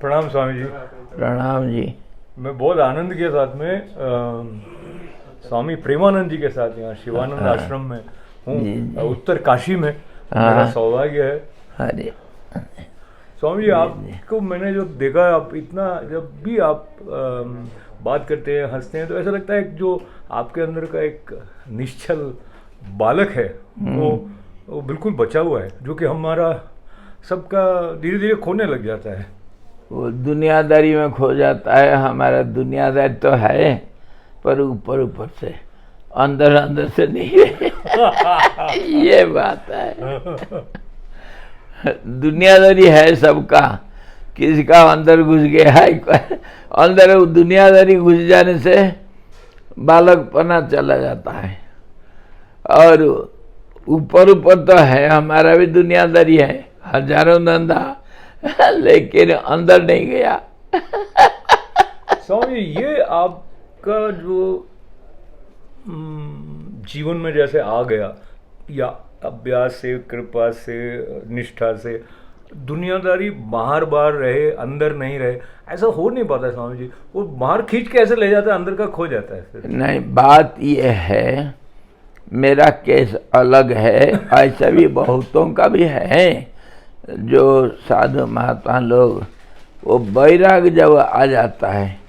प्रणाम स्वामी जी। प्रणाम जी। मैं बहुत आनंद के साथ में स्वामी प्रेमानंद जी के साथ यहाँ शिवानंद आश्रम में हूँ, उत्तर काशी में। मेरा सौभाग्य है। अरे स्वामी जी, आपको मैंने जो देखा, आप इतना, जब भी आप बात करते हैं, हंसते हैं, तो ऐसा लगता है कि जो आपके अंदर का एक निश्चल बालक है वो बिल्कुल बचा हुआ है, जो कि हमारा सबका धीरे धीरे खोने लग जाता है। वो दुनियादारी में खो जाता है। हमारा दुनियादारी तो है, पर ऊपर ऊपर से, अंदर अंदर से नहीं है। ये बात है। दुनियादारी है सबका, किसी का अंदर घुस गया है। अंदर दुनियादारी घुस जाने से बालकपना चला जाता है। और ऊपर ऊपर तो है, हमारा भी दुनियादारी है, हजारों धंधा, लेकिन अंदर नहीं गया। स्वामी, ये आपका जो जीवन में जैसे आ गया, या अभ्यास से, कृपा से, निष्ठा से, दुनियादारी बाहर बाहर रहे, अंदर नहीं रहे, ऐसा हो नहीं पाता स्वामी जी। वो बाहर खींच के ऐसे ले जाता है, अंदर का खो जाता है फिर। नहीं, बात ये है, मेरा केस अलग है। ऐसा भी बहुतों का भी है, जो साधु महात्मा लोग, वो बैराग जब आ जाता है,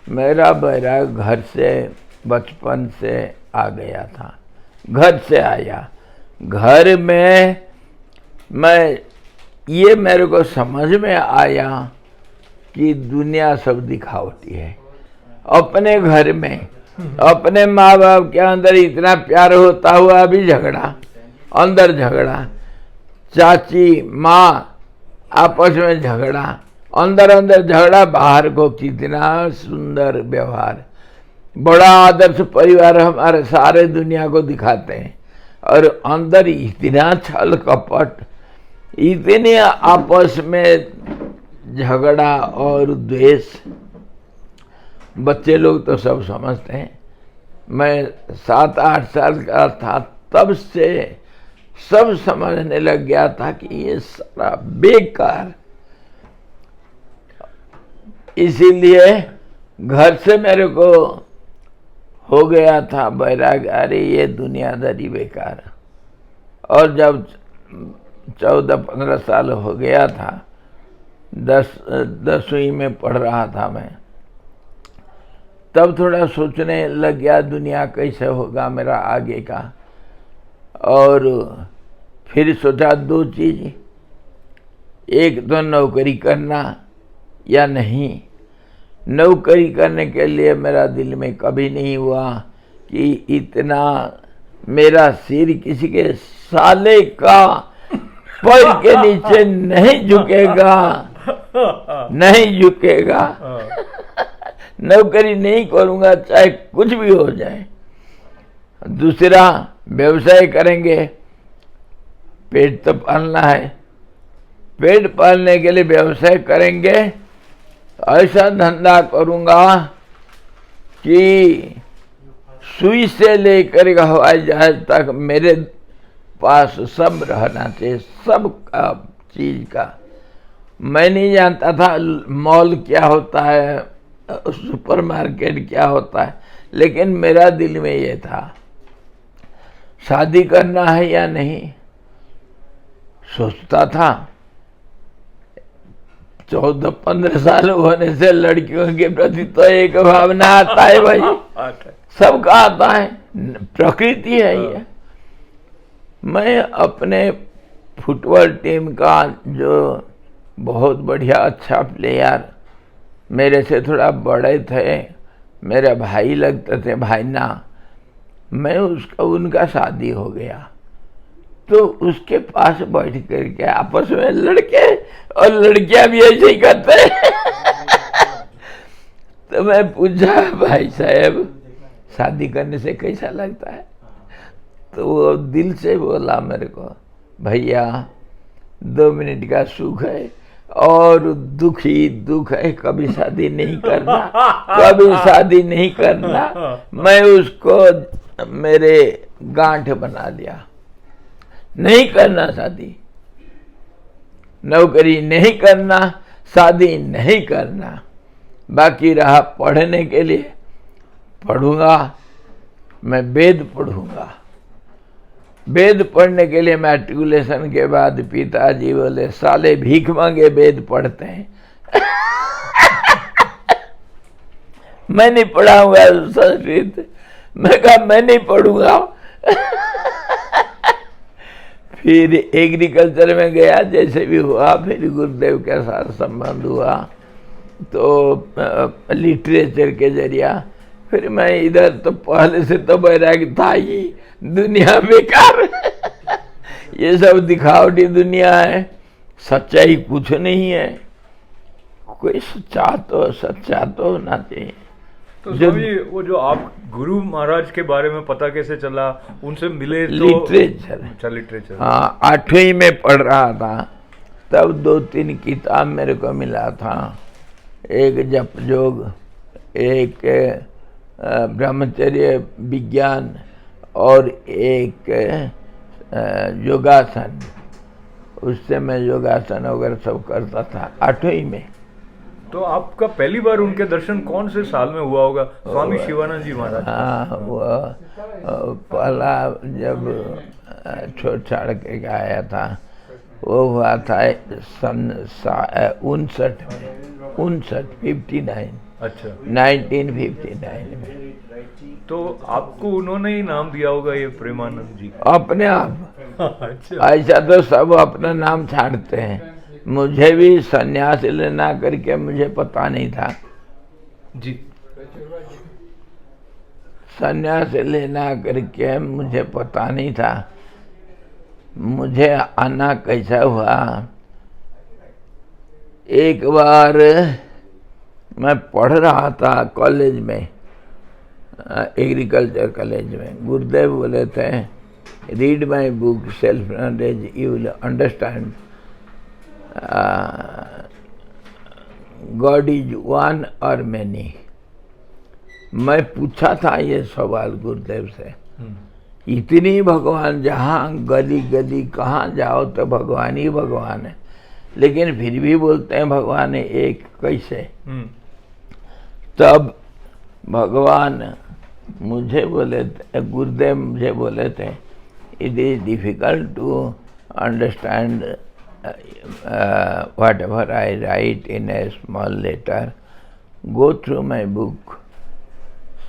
मेरा बैराग घर से, बचपन से आ गया था। घर से आया, घर में मैं, ये मेरे को समझ में आया कि दुनिया सब दिखावटी है। अपने घर में, अपने माँ बाप के अंदर इतना प्यार होता हुआ भी झगड़ा, अंदर झगड़ा, चाची माँ आपस में झगड़ा, अंदर अंदर झगड़ा, बाहर को कितना सुंदर व्यवहार, बड़ा आदर्श परिवार हमारे सारे दुनिया को दिखाते हैं, और अंदर इतना छल कपट, इतने आपस में झगड़ा और द्वेष। बच्चे लोग तो सब समझते हैं। मैं 7-8 साल का था, तब से सब समझने लग गया था कि ये सारा बेकार। इसीलिए घर से मेरे को हो गया था बैराग, अरे ये दुनियादारी बेकार। और जब 14-15 साल हो गया था, 10वीं में पढ़ रहा था मैं, तब थोड़ा सोचने लग गया दुनिया कैसे होगा मेरा आगे का। और फिर सोचा दो चीज, एक तो नौकरी करना या नहीं। नौकरी करने के लिए मेरा दिल में कभी नहीं हुआ कि इतना मेरा सिर किसी के साले का पैर के नीचे नहीं झुकेगा, नहीं झुकेगा। नौकरी नहीं करूंगा, चाहे कुछ भी हो जाए। दूसरा, व्यवसाय करेंगे, पेट तो पालना है, पेट पालने के लिए व्यवसाय करेंगे। ऐसा धंधा करूंगा कि सुई से लेकर हवाई जहाज तक मेरे पास सब रहना चाहिए, सब का चीज का। मैं नहीं जानता था मॉल क्या होता है, सुपरमार्केट क्या होता है, लेकिन मेरा दिल में ये था, शादी करना है या नहीं। सोचता था, 14-15 साल होने से लड़कियों के प्रति तो एक भावना आता है भाई, सबका आता है, प्रकृति है ये। मैं अपने फुटबॉल टीम का, जो बहुत बढ़िया अच्छा प्लेयर, मेरे से थोड़ा बड़े थे, मेरे भाई लगते थे, भाईना, मैं उसका, उनका शादी हो गया, तो उसके पास बैठ करके आपस में लड़के और लड़कियां भी ऐसे ही करते हैं। तो मैं पूछा, भाई साहब शादी करने से कैसा लगता है? तो वो दिल से बोला मेरे को, भैया 2 मिनट का सुख है और दुख ही दुख है, कभी शादी नहीं करना, कभी शादी नहीं करना। मैं उसको मेरे गांठ बना लिया, नहीं करना शादी, नौकरी नहीं करना, शादी नहीं करना। बाकी रहा पढ़ने के लिए, पढ़ूंगा, मैं वेद पढ़ूंगा। वेद पढ़ने के लिए मैट्रिकुलेशन के बाद पिताजी बोले, साले भीख मांगे वेद पढ़ते हैं। मैं नहीं पढ़ाऊंगा संस्कृत। मैं कहा मैं नहीं पढ़ूंगा। फिर एग्रीकल्चर में गया, जैसे भी हुआ, फिर गुरुदेव के साथ संबंध हुआ, तो लिटरेचर के जरिया फिर मैं इधर, तो पहले से तो बैराग था ही, दुनिया बेकार। ये सब दिखावटी दुनिया है, सच्चाई कुछ नहीं है। कोई सच्चा तो होना चाहिए। तो स्वामी जी, वो जो आप गुरु महाराज के बारे में पता कैसे चला, उनसे मिले तो? लिटरेचर। अच्छा, लिटरेचर। हाँ, 8वीं में पढ़ रहा था, तब 2-3 किताब मेरे को मिला था। एक जप जोग, एक ब्रह्मचर्य विज्ञान, और एक योगासन। उससे मैं योगासन वगैरह सब करता था 8वीं में। तो आपका पहली बार उनके दर्शन कौन से साल में हुआ होगा, स्वामी शिवानंद जी महाराज? हाँ, वो पहला जब छोड़ छाड़ के आया था, वो हुआ था सन 59 में, 59 अच्छा, 1959 में। तो आपको उन्होंने ही नाम दिया होगा ये प्रेमानंद जी? अपने आप। अच्छा, ऐसा तो सब अपना नाम छाड़ते हैं। मुझे भी सन्यास लेना करके मुझे पता नहीं था जी। सन्यास लेना करके मुझे पता नहीं था। मुझे आना कैसा हुआ, एक बार मैं पढ़ रहा था कॉलेज में, एग्रीकल्चर कॉलेज में। गुरुदेव बोले थे, read my book shelf knowledge, you will understand God is one और मैनी। मैं पूछा था ये सवाल गुरुदेव से, इतनी भगवान, जहाँ गली गली कहाँ जाओ तो भगवान ही भगवान है, लेकिन फिर भी बोलते हैं भगवान है एक, कैसे? तब भगवान मुझे बोले थे, गुरुदेव मुझे बोले थे, it is difficult to understand whatever I write in a small letter, go through my book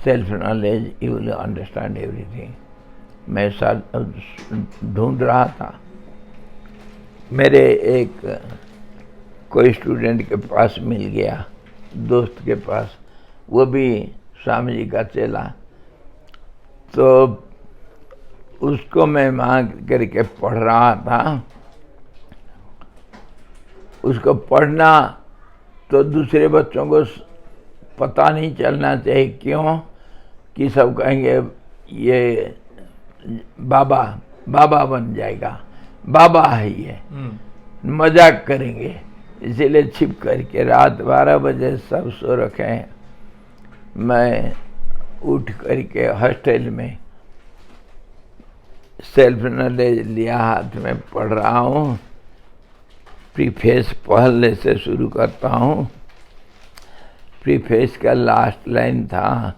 self knowledge, you will understand everything. मैं ढूंढ रहा था, मेरे एक कोई स्टूडेंट के पास मिल गया, दोस्त के पास, वो भी स्वामी जी का चेला। तो उसको मैं मांग करके पढ़ रहा था। उसको पढ़ना तो दूसरे बच्चों को पता नहीं चलना चाहिए, क्यों कि सब कहेंगे ये बाबा बाबा बन जाएगा, बाबा है ये, मजाक करेंगे। इसीलिए छिप करके रात 12 बजे सब सो रखे हैं, मैं उठ करके हॉस्टल में सेल्फ नॉलेज लिया हाथ में, पढ़ रहा हूँ। प्रीफेस पहले से शुरू करता हूँ। प्रीफेस का लास्ट लाइन था,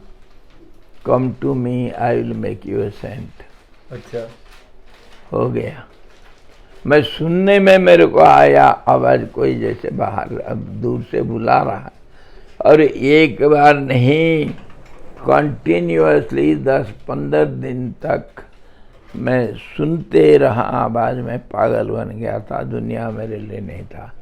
come to me I will make you a saint. अच्छा, हो गया। मैं सुनने में मेरे को आया आवाज, कोई जैसे बाहर अब दूर से बुला रहा है, और एक बार नहीं, कंटिन्यूअसली 10-15 दिन तक मैं सुनते रहा आवाज में, पागल बन गया था। दुनिया मेरे लिए नहीं था।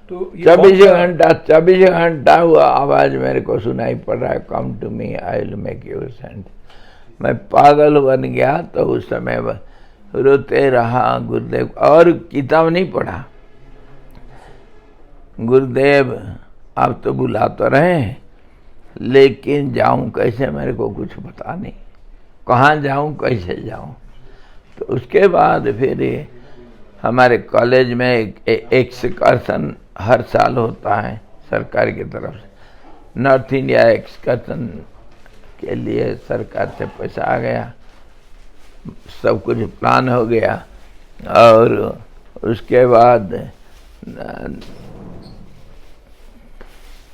तो 24 घंटा हुआ आवाज मेरे को सुनाई पड़ रहा है, come to me I will make you a saint. मैं पागल बन गया। तो उस समय रोते रहा गुरुदेव, और किताब नहीं पढ़ा। गुरुदेव आप तो बुला तो रहे, लेकिन जाऊं कैसे, मेरे को कुछ पता नहीं, कहाँ जाऊं कैसे जाऊं। तो उसके बाद फिर हमारे कॉलेज में एक एक्सकर्सन हर साल होता है सरकार की तरफ से, नॉर्थ इंडिया एक्सकर्सन के लिए सरकार से पैसा आ गया, सब कुछ प्लान हो गया। और उसके बाद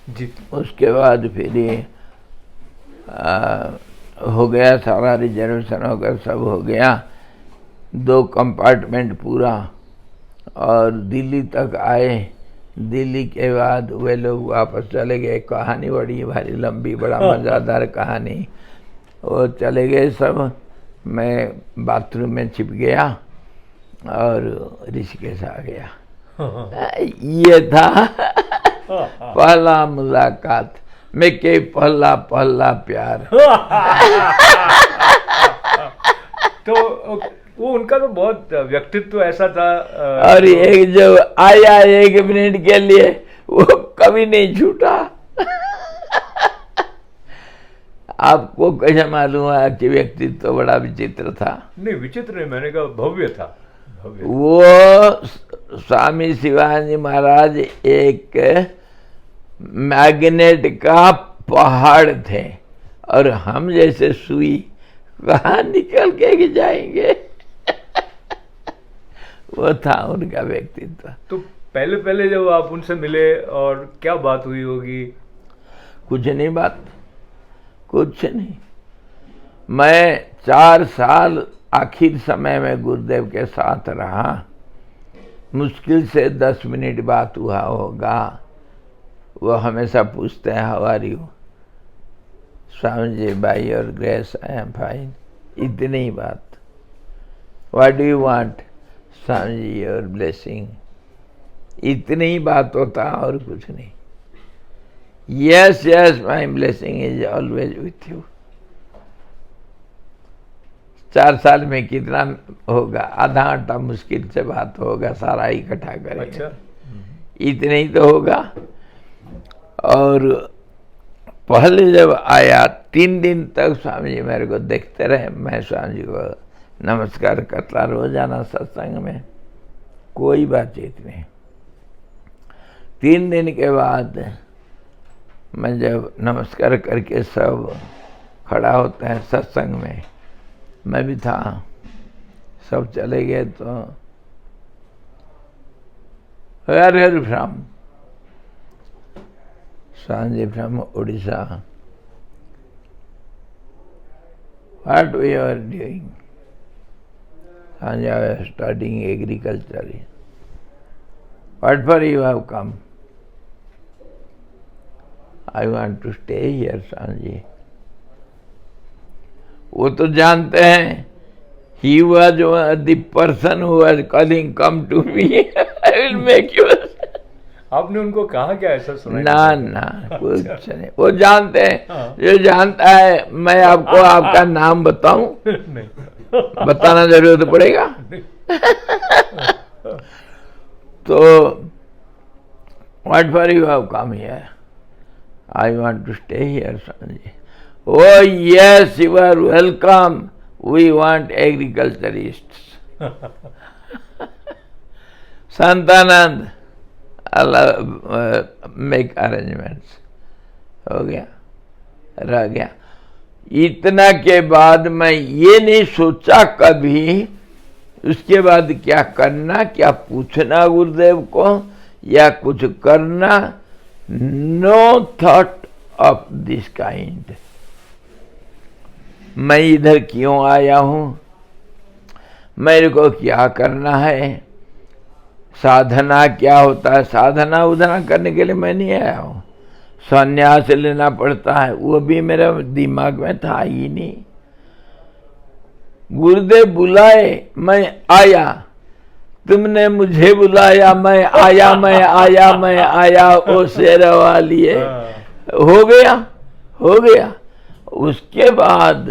जी। उसके बाद फिर ये हो गया, सारा रिजर्वेशन हो गया, सब हो गया, 2 कंपार्टमेंट पूरा, और दिल्ली तक आए। दिल्ली के बाद वे लोग वापस चले गए। कहानी बड़ी भारी लंबी, बड़ा मज़ेदार कहानी। वो चले गए सब, मैं बाथरूम में छिप गया और ऋषिकेश आ गया। ये था पहला मुलाकात में के पहला प्यार। तो वो उनका तो बहुत व्यक्तित्व ऐसा था। और एक जो आया 1 मिनट के लिए, वो कभी नहीं छूटा। आपको कैसे मालूम है कि व्यक्तित्व तो बड़ा विचित्र था? नहीं, विचित्र नहीं, मैंने कहा भव्य था। भव्य। वो स्वामी शिवानंद महाराज एक मैग्नेट का पहाड़ थे, और हम जैसे सुई कहाँ निकल के जाएंगे। वो था उनका व्यक्तित्व। तो पहले जब आप उनसे मिले और क्या बात हुई होगी? कुछ नहीं बात, कुछ नहीं। मैं 4 साल आखिर समय में गुरुदेव के साथ रहा। मुश्किल से 10 मिनट बात हुआ होगा। वो हमेशा पूछते हैं how are you Swami ji, by your grace I am fine. इतनी ही बात। What do you want Swami ji, your blessing. इतनी ही बात होता, और कुछ नहीं। Yes yes, my blessing is always with you. 4 साल में कितना होगा? आधा घंटा मुश्किल से बात होगा, सारा इकट्ठा करेंगे। अच्छा। इतने ही तो होगा। और पहले जब आया 3 दिन तक स्वामी जी मेरे को देखते रहे। मैं स्वामी जी को नमस्कार करता रोजाना सत्संग में, कोई बातचीत नहीं। 3 दिन के बाद मैं जब नमस्कार करके सब खड़ा होता है सत्संग में, मैं भी था, सब चले गए, तो where are you from? Swami ji from Orissa. What we are doing? Swami ji, I am studying agriculture. What for you have come? I want to stay here, Swami ji. वो तो जानते हैं, he was the person who was calling, come to me, I will make you। आपने उनको कहा क्या ऐसा सुना? ना कुछ नहीं। वो जानते हैं, जो जानता है। मैं आपको आपका नाम बताऊं? नहीं। बताना जरूरत पड़ेगा। तो what for you have come here? I want to stay here, Swamiji. Oh yes, you are welcome. We want agriculturists. Santanand, Allah make arrangements. हो गया, रह गया। इतना के बाद मैं ये नहीं सोचा कभी उसके बाद क्या करना, क्या पूछना गुरुदेव को, या कुछ करना। No thought of this kind. मैं इधर क्यों आया हूं, मेरे को क्या करना है, साधना क्या होता है, साधना उधना करने के लिए मैं नहीं आया हूं। संन्यास लेना पड़ता है, वो भी मेरे दिमाग में था ही नहीं। गुरुदेव बुलाए, मैं आया। तुमने मुझे बुलाया, मैं आया, मैं आया, मैं आया। ओ शेरवा लिए हो गया। उसके बाद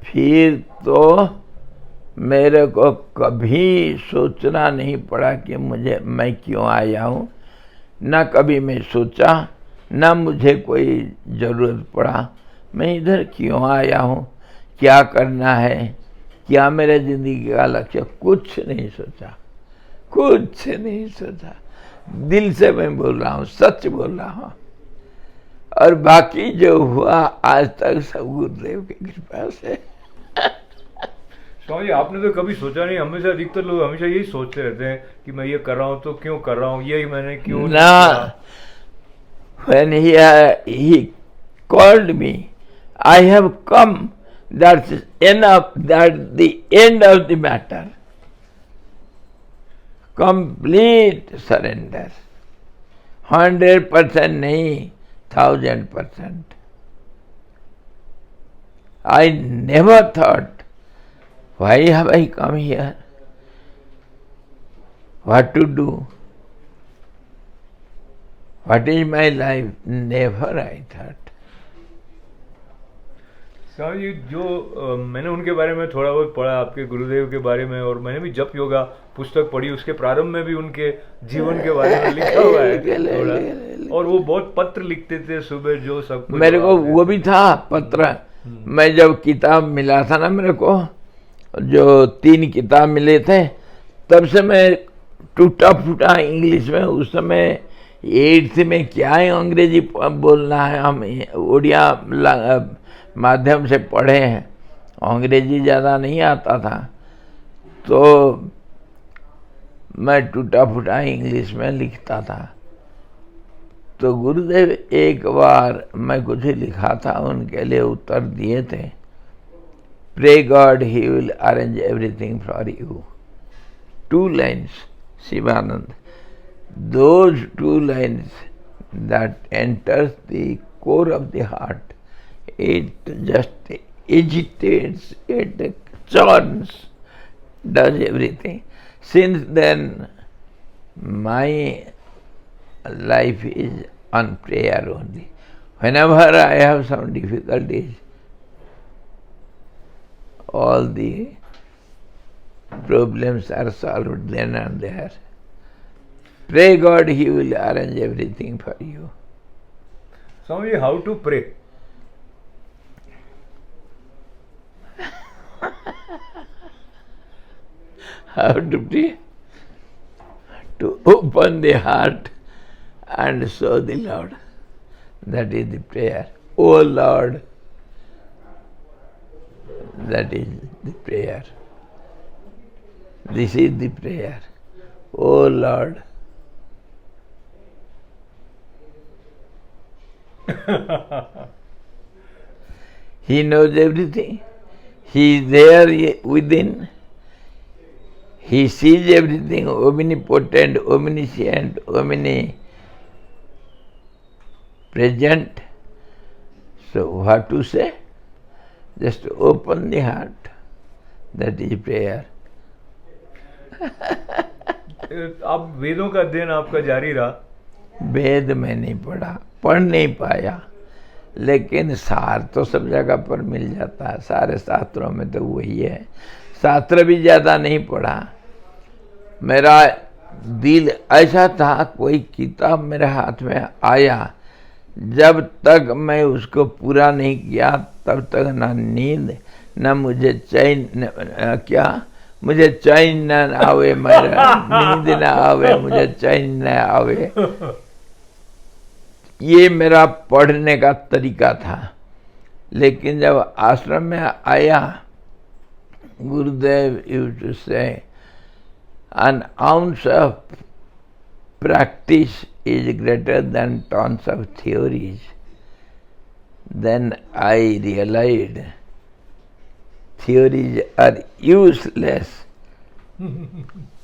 फिर तो मेरे को कभी सोचना नहीं पड़ा कि मैं क्यों आया हूँ। ना कभी मैं सोचा, ना मुझे कोई ज़रूरत पड़ा मैं इधर क्यों आया हूँ, क्या करना है, क्या मेरे ज़िंदगी का लक्ष्य, कुछ नहीं सोचा। दिल से मैं बोल रहा हूँ, सच बोल रहा हूँ। और बाकी जो हुआ आज तक सब गुरुदेव की कृपा से। स्वामी, आपने तो कभी सोचा नहीं? हमेशा अधिकतर लोग हमेशा यही सोचते रहते हैं कि मैं ये कर रहा हूँ तो क्यों कर रहा हूँ, ये मैंने क्यों ना when he called me, I have come. That's enough. That's the end of the matter. Complete surrender. 100% नहीं, 1000%. I never thought, why have I come here? What to do? What is my life? Never I thought. Swami ji, जो मैंने उनके बारे में थोड़ा बहुत पढ़ा, आपके गुरुदेव के बारे में, और मैंने भी जप योगा पुस्तक पढ़ी, उसके प्रारंभ में भी उनके जीवन के बारे में लिखा हुआ है थोड़ा। और वो बहुत पत्र लिखते थे सुबह, जो सब कुछ मेरे को वो भी था पत्र। मैं जब किताब मिला था ना मेरे को, जो 3 किताब मिले थे, तब से मैं टूटा फूटा इंग्लिश में, उस समय 8th में क्या है अंग्रेजी बोलना है, हम उड़िया माध्यम से पढ़े हैं, अंग्रेजी ज़्यादा नहीं आता था, तो मैं टूटा फूटा इंग्लिश में लिखता था। तो गुरुदेव एक बार मैं कुछ लिखा था, उनके लिए उत्तर दिए थे, pray God he will arrange everything for you. 2 lines, Shivanand. Those 2 lines that enters the core of the heart, it just agitates, it churns, does everything. Since then, my life is on prayer only. Whenever I have some difficulties, all the problems are solved then and there. Pray God, He will arrange everything for you. Swami, how to pray? How to pray? To open the heart and show the Lord. That is the prayer. O Lord, that is the prayer. This is the prayer. O Lord. He knows everything. He is there within. He sees everything, omnipotent, omniscient, omnipresent. So what to say? Just open the heart. That is prayer. आप वेदों का अध्ययन आपका जारी रहा? वेद में नहीं पढ़ नहीं पाया, लेकिन सार तो सब जगह पर मिल जाता है, सारे शास्त्रों में तो वही है। शास्त्र भी ज़्यादा नहीं पढ़ा। मेरा दिल ऐसा था, कोई किताब मेरे हाथ में आया, जब तक मैं उसको पूरा नहीं किया तब तक ना नींद, न मुझे चैन, मुझे चैन न आवे, मेरा नींद न आवे, मुझे चैन न आवे। ये मेरा पढ़ने का तरीका था। लेकिन जब आश्रम में आया, गुरुदेव यूज्ड टू से an ounce of practice is greater than tons of theories. Then I realized theories are useless.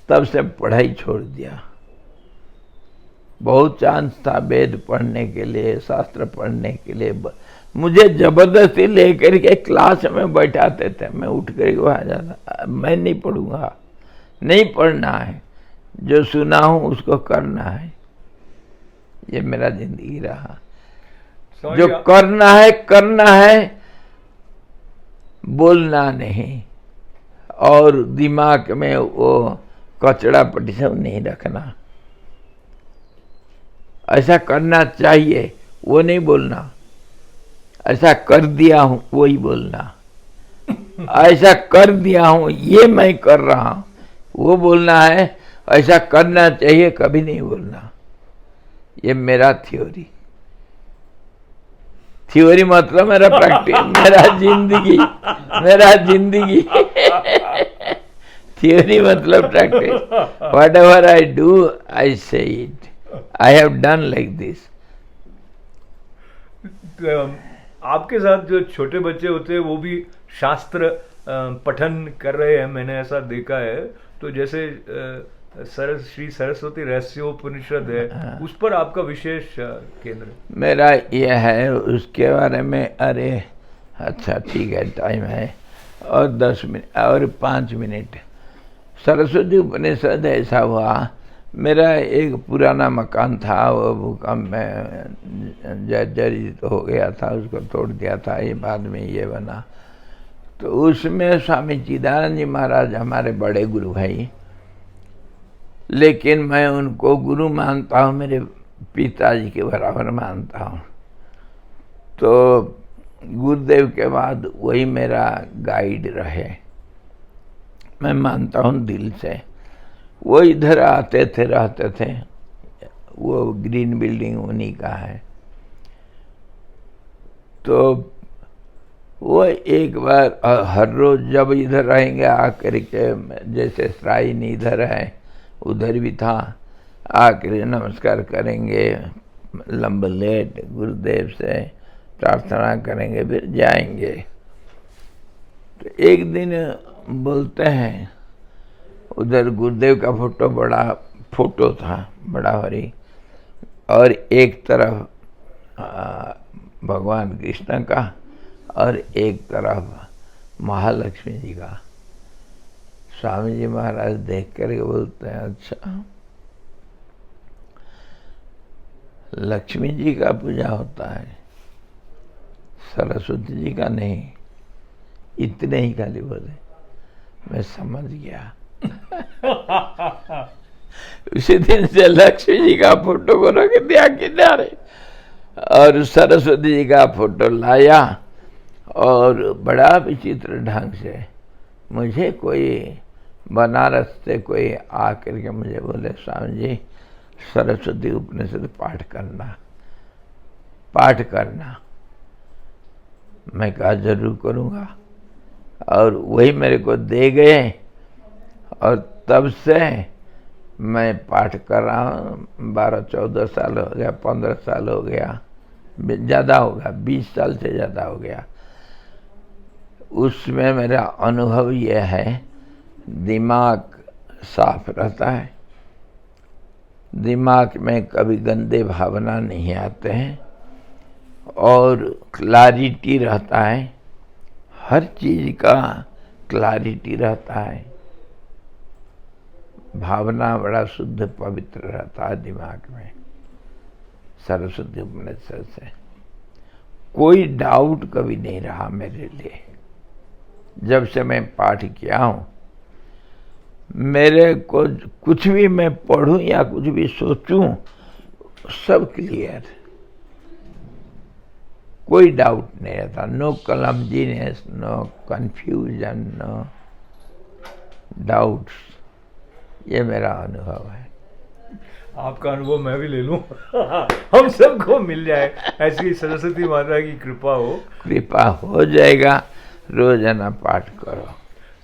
तब से पढ़ाई छोड़ दिया। बहुत चांस था वेद पढ़ने के लिए, शास्त्र पढ़ने के लिए। मुझे जबरदस्ती लेकर के क्लास में बैठाते थे, मैं उठ कर वहाँ जाता, मैं नहीं पढ़ूंगा, नहीं पढ़ना है, जो सुना हूँ उसको करना है। ये मेरा जिंदगी रहा। जो करना है, बोलना नहीं, और दिमाग में वो कचड़ा पटिशन नहीं रखना। ऐसा करना चाहिए वो नहीं बोलना, ऐसा कर दिया हूँ वही बोलना। ऐसा कर दिया हूँ ये मैं कर रहा हूँ वो बोलना है, ऐसा करना चाहिए कभी नहीं बोलना। ये मेरा थ्योरी मतलब मेरा प्रैक्टिस, मेरा जिंदगी थ्योरी मतलब practice. Whatever I do I say it, I have done like this. आपके साथ जो छोटे बच्चे होते हैं वो भी शास्त्र पठन कर रहे हैं, मैंने ऐसा देखा है। तो जैसे श्री सरस्वती रहस्योपनिषद है, उस पर आपका विशेष केंद्र। मेरा ये है उसके बारे में। अरे अच्छा ठीक है, टाइम है और 10 मिनट और 5 मिनट। सरस्वती उपनिषद ऐसा हुआ, मेरा एक पुराना मकान था, वो भूकंप में जर्जरित हो गया था, उसको तोड़ दिया था, ये बाद में ये बना। तो उसमें स्वामी चिदानंद जी महाराज हमारे बड़े गुरु भाई, लेकिन मैं उनको गुरु मानता हूँ, मेरे पिताजी के बराबर मानता हूँ। तो गुरुदेव के बाद वही मेरा गाइड रहे, मैं मानता हूँ दिल से। वो इधर आते थे, रहते थे, वो ग्रीन बिल्डिंग उन्हीं का है। तो वो एक बार हर रोज जब इधर रहेंगे आकर के, जैसे श्राइन इधर है उधर भी था, आकर नमस्कार करेंगे, लंबा लेट गुरुदेव से प्रार्थना करेंगे, फिर जाएंगे। तो एक दिन बोलते हैं, उधर गुरुदेव का बड़ा फोटो था, बड़ा भारी, और एक तरफ भगवान कृष्ण का और एक तरफ महालक्ष्मी जी का। स्वामी जी महाराज देख कर के बोलते हैं, अच्छा लक्ष्मी जी का पूजा होता है, सरस्वती जी का नहीं। इतने ही खाली बोले, मैं समझ गया। उसी दिन से लक्ष्मी जी का फोटो को रख दिया किनारे और सरस्वती जी का फोटो लाया। और बड़ा विचित्र ढंग से मुझे कोई बनारस से कोई आकर के मुझे बोले, स्वामी जी सरस्वती उपनिषद पाठ करना। मैं कहा जरूर करूँगा, और वही मेरे को दे गए। और तब से मैं पाठ कर रहा हूँ। 12-14 साल हो गया, 15 साल हो गया, ज़्यादा होगा, 20 साल से ज़्यादा हो गया। उसमें मेरा अनुभव यह है, दिमाग साफ रहता है, दिमाग में कभी गंदे भावना नहीं आते हैं, और क्लैरिटी रहता है, हर चीज़ का क्लैरिटी रहता है, भावना बड़ा शुद्ध पवित्र रहता है दिमाग में। सरस्वती उपनिषद से कोई डाउट कभी नहीं रहा मेरे लिए। जब से मैं पाठ किया हूँ, मेरे को कुछ भी मैं पढ़ूं या कुछ भी सोचूं, सब क्लियर, कोई डाउट नहीं रहता। No clumsiness, no confusion, no doubts. ये मेरा अनुभव है। आपका अनुभव मैं भी ले लूं। हम सबको मिल जाए, ऐसी सरस्वती माता की कृपा हो जाएगा। रोजाना पाठ करो।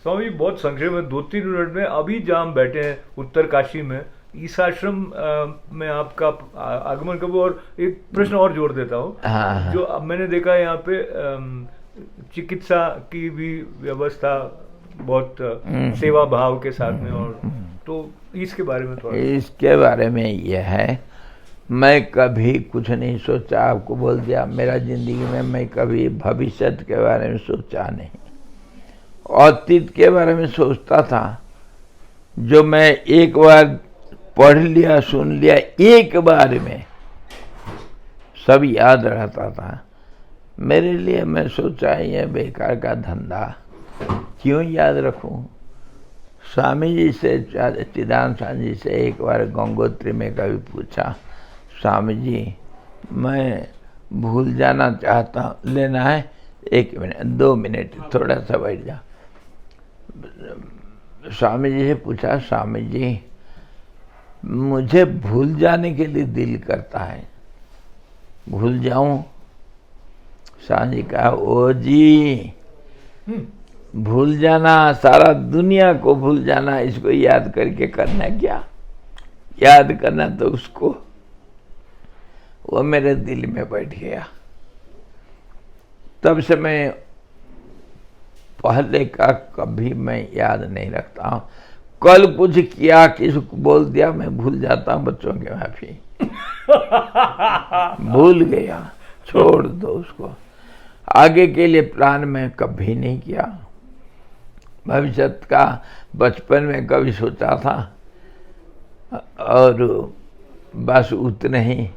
स्वामी बहुत संक्षेप में 2-3 मिनट में, अभी जहाँ हम बैठे हैं उत्तर काशी में, इस आश्रम में आपका आगमन कब? और एक प्रश्न और जोड़ देता हूँ। हाँ। जो अब मैंने देखा है यहाँ पे चिकित्सा की भी व्यवस्था बहुत सेवा भाव के साथ में, और तो इसके बारे में थोड़ा। इसके बारे में यह है, मैं कभी कुछ नहीं सोचा, आपको बोल दिया। मेरा जिंदगी में मैं कभी भविष्य के बारे में सोचा नहीं, अतीत के बारे में सोचता था। जो मैं एक बार पढ़ लिया, सुन लिया, एक बार में सब याद रहता था। मेरे लिए मैं सोचा ये बेकार का धंधा, क्यों याद रखूं। स्वामी जी से, चिदानंद स्वामी जी से एक बार गंगोत्री में कभी पूछा, स्वामी जी मैं भूल जाना चाहता हूँ, लेना है 1 मिनट 2 मिनट, थोड़ा सा बैठ जा। स्वामी जी से पूछा, स्वामी जी मुझे भूल जाने के लिए दिल करता है, भूल जाऊं? स्वामी जी कहा, ओ जी भूल जाना, सारा दुनिया को भूल जाना, इसको याद करके करना क्या? याद करना तो उसको। वो मेरे दिल में बैठ गया। तब से मैं पहले का कभी मैं याद नहीं रखता हूँ। कल कुछ किया, किसी को बोल दिया, मैं भूल जाता हूँ। बच्चों के माफी भूल गया, छोड़ दो उसको। आगे के लिए प्लान मैं कभी नहीं किया। भविष्य का बचपन में कभी सोचा था, और बस उतने ही।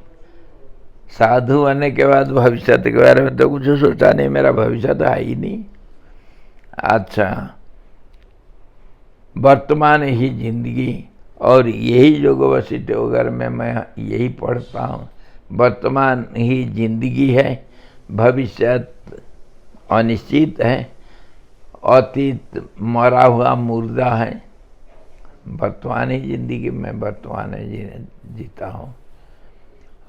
साधु होने के बाद भविष्य के बारे में तो कुछ सोचा नहीं, मेरा भविष्य तो है ही नहीं। अच्छा, वर्तमान ही जिंदगी, और यही योग वशिष्ठ वगैरह में मैं यही पढ़ता हूँ। वर्तमान ही जिंदगी है, भविष्य अनिश्चित है, अतीत मरा हुआ मुर्दा है। वर्तमान ही जिंदगी में वर्तमान ही जीता हूँ।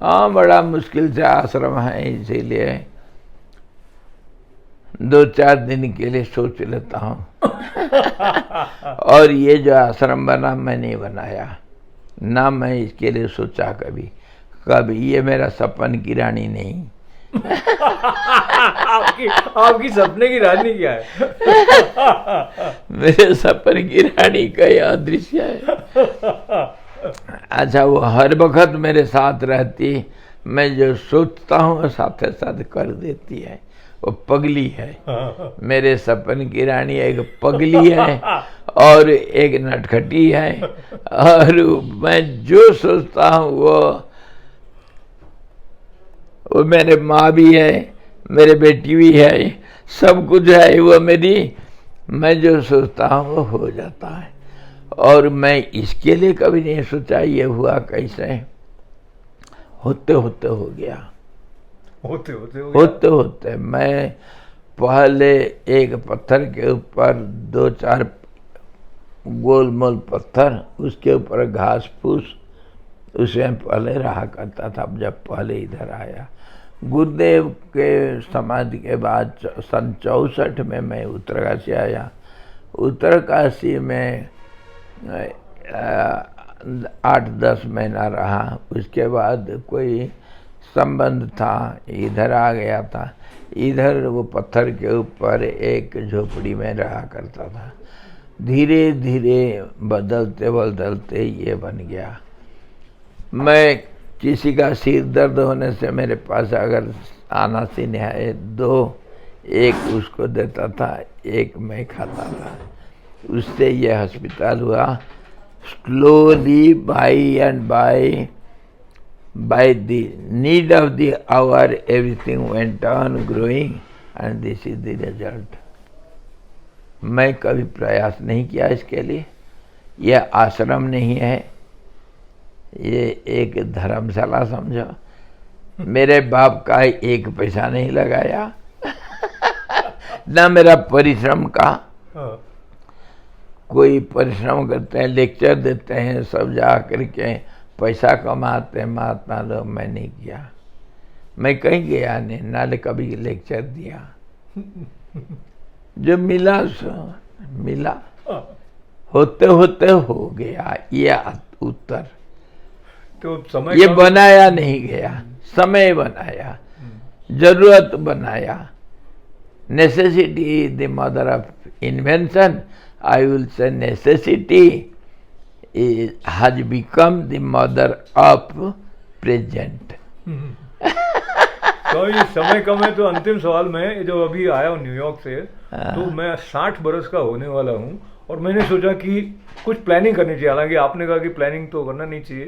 हाँ, बड़ा मुश्किल से आश्रम है, इसीलिए 2-4 दिन के लिए सोच लेता हूँ। और ये जो आश्रम बना, मैं नहीं बनाया ना, मैं इसके लिए सोचा कभी। ये मेरा सपन की रानी नहीं। आपकी सपने की रानी क्या है? मेरे सपन की रानी का यह दृश्य है। अच्छा, वो हर वक्त मेरे साथ रहती, मैं जो सोचता हूँ साथ साथ कर देती है। वो पगली है। मेरे सपन की रानी एक पगली है और एक नटखटी है, और मैं जो सोचता हूँ वो मेरे माँ भी है, मेरे बेटी भी है, सब कुछ है वो मेरी। मैं जो सोचता हूँ वो हो जाता है, और मैं इसके लिए कभी नहीं सोचा ये हुआ कैसे। होते होते हो गया। होते होते मैं पहले एक पत्थर के ऊपर 2-4 गोलमोल पत्थर, उसके ऊपर घास फूस, उसमें पहले रहा करता था। जब पहले इधर आया, गुरुदेव के समाधि के बाद सन 64 में मैं उत्तरकाशी आया। उत्तरकाशी में 8-10 महीना रहा। उसके बाद कोई संबंध था, इधर आ गया था। इधर वो पत्थर के ऊपर एक झोपड़ी में रहा करता था। धीरे धीरे बदलते बदलते ये बन गया। मैं किसी का सिर दर्द होने से मेरे पास अगर आना सी नहाए 2, एक उसको देता था, एक मैं खाता था। उससे ये हॉस्पिटल हुआ। Slowly by and by the need of the hour, everything went on growing, and this is the result. मैं कभी प्रयास नहीं किया इसके लिए। यह आश्रम नहीं है, ये एक धर्मशाला समझो। मेरे बाप का 1 पैसा नहीं लगाया ना मेरा परिश्रम का। कोई परिश्रम करते हैं, लेक्चर देते हैं, सब जा करके पैसा कमाते हैं महात्मा लोग। मैं नहीं किया, मैं कहीं गया नहीं, नाले कभी लेक्चर दिया। जो मिला सो मिला, होते होते हो गया ये उत्तर। तो समय ये बनाया नहीं गया, समय बनाया, जरूरत बनाया। Necessity is the mother of invention. I will say necessity has become the mother of present. तो ये समय कम है। तो अंतिम सवाल में, जो अभी आया हूँ न्यूयॉर्क से, तो मैं 60 बरस का होने वाला हूँ, और मैंने सोचा कि कुछ प्लानिंग करनी चाहिए। हालांकि आपने कहा कि प्लानिंग तो करना नहीं चाहिए,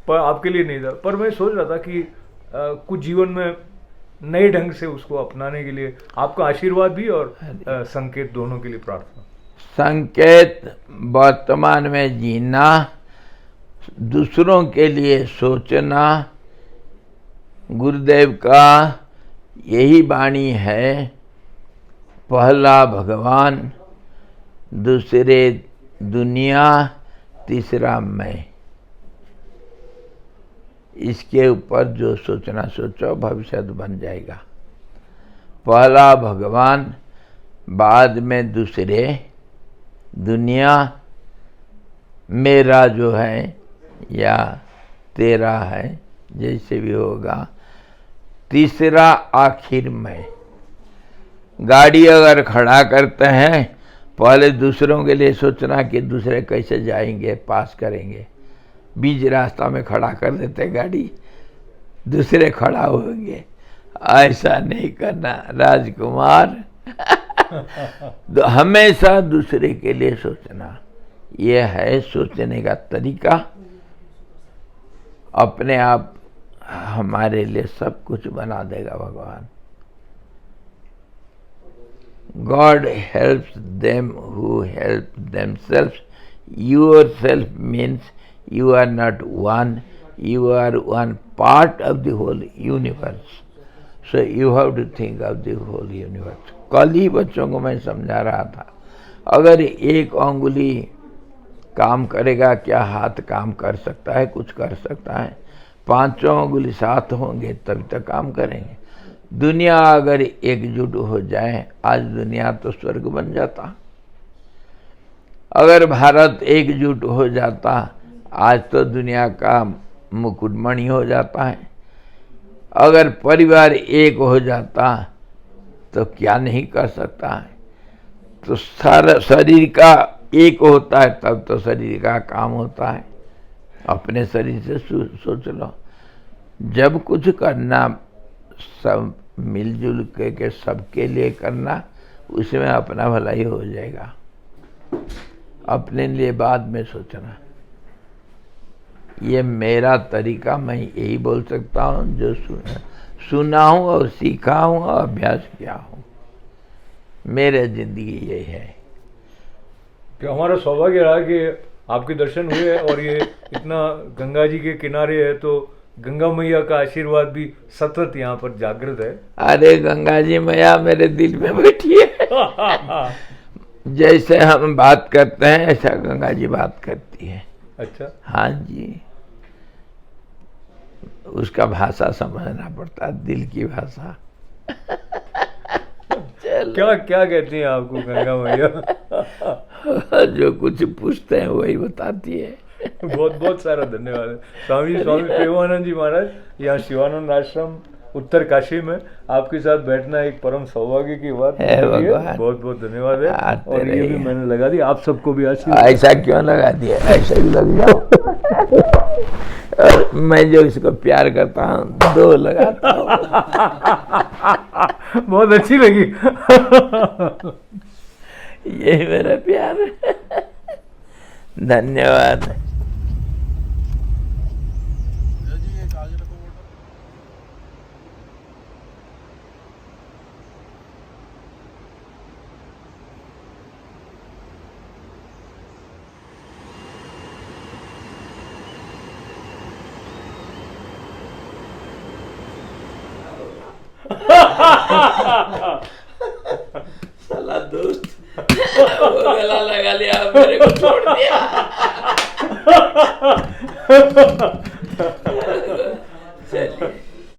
पर आपके लिए नहीं था। पर मैं सोच रहा था कि कुछ जीवन में नए ढंग से उसको अपनाने के लिए आपका आशीर्वाद भी और संकेत दोनों के लिए प्रार्थना। संकेत, वर्तमान में जीना, दूसरों के लिए सोचना। गुरुदेव का यही वाणी है, पहला भगवान, दूसरे दुनिया, तीसरा मैं। इसके ऊपर जो सोचना सोचो, भविष्य बन जाएगा। पहला भगवान, बाद में दूसरे, दुनिया, मेरा जो है या तेरा है, जैसे भी होगा। तीसरा आखिर मैं। गाड़ी अगर खड़ा करते हैं, पहले दूसरों के लिए सोचना कि दूसरे कैसे जाएंगे, पास करेंगे। बीच रास्ता में खड़ा कर देते गाड़ी, दूसरे खड़ा होंगे। ऐसा नहीं करना राजकुमार। तो हमेशा दूसरे के लिए सोचना, यह है सोचने का तरीका। अपने आप हमारे लिए सब कुछ बना देगा भगवान। God helps them who help themselves. Yourself means you are not one, you are one part of the whole universe. So you have to think of the whole universe. कल ही बच्चों को मैं समझा रहा था, अगर एक अंगुली काम करेगा, क्या हाथ काम कर सकता है? कुछ कर सकता है। पांचों अंगुली साथ होंगे तभी तक काम करेंगे। दुनिया अगर एकजुट हो जाए, आज दुनिया तो स्वर्ग बन जाता। अगर भारत एकजुट हो जाता, आज तो दुनिया का मुकुटमणि हो जाता है। अगर परिवार एक हो जाता तो क्या नहीं कर सकता है। तो सारा शरीर का एक होता है तब तो शरीर का काम होता है। अपने शरीर से सोच लो, जब कुछ करना सब मिलजुल के सबके लिए करना, उसमें अपना भलाई हो जाएगा। अपने लिए बाद में सोचना, ये मेरा तरीका, मैं यही बोल सकता हूँ जो सुना हूँ और सीखा हूँ और अभ्यास किया हूँ। मेरे जिंदगी यही है कि हमारा सौभाग्य रहा कि आपके दर्शन हुए और ये इतना गंगा जी के किनारे है, तो गंगा मैया का आशीर्वाद भी सतत यहाँ पर जागृत है। अरे गंगा जी मैया मेरे दिल में बैठी है। जैसे हम बात करते हैं ऐसा गंगा जी बात करती है। अच्छा। हाँ जी, उसका भाषा समझना पड़ता है, दिल की भाषा। क्या क्या कहती हैं आपको गंगा मैया? जो कुछ पूछते हैं वही बताती है। बहुत बहुत सारा धन्यवाद है स्वामी प्रेमानंद जी महाराज, यहाँ शिवानंद आश्रम उत्तर काशी में आपके साथ बैठना एक परम सौभाग्य की बात है। बहुत बहुत धन्यवाद है। और ये भी मैंने लगा दी, आप सबको भी आशीर्वाद। ऐसा क्यों लगा दिया, ऐसा ही लग जाओ। और मैं जो इसको प्यार करता हूँ, दो लगाता हूँ। बहुत अच्छी लगी। ये मेरा प्यार है। धन्यवाद। साला दोस्त वो गला लगा लिया, मेरे को छोड़ दिया। चलिए।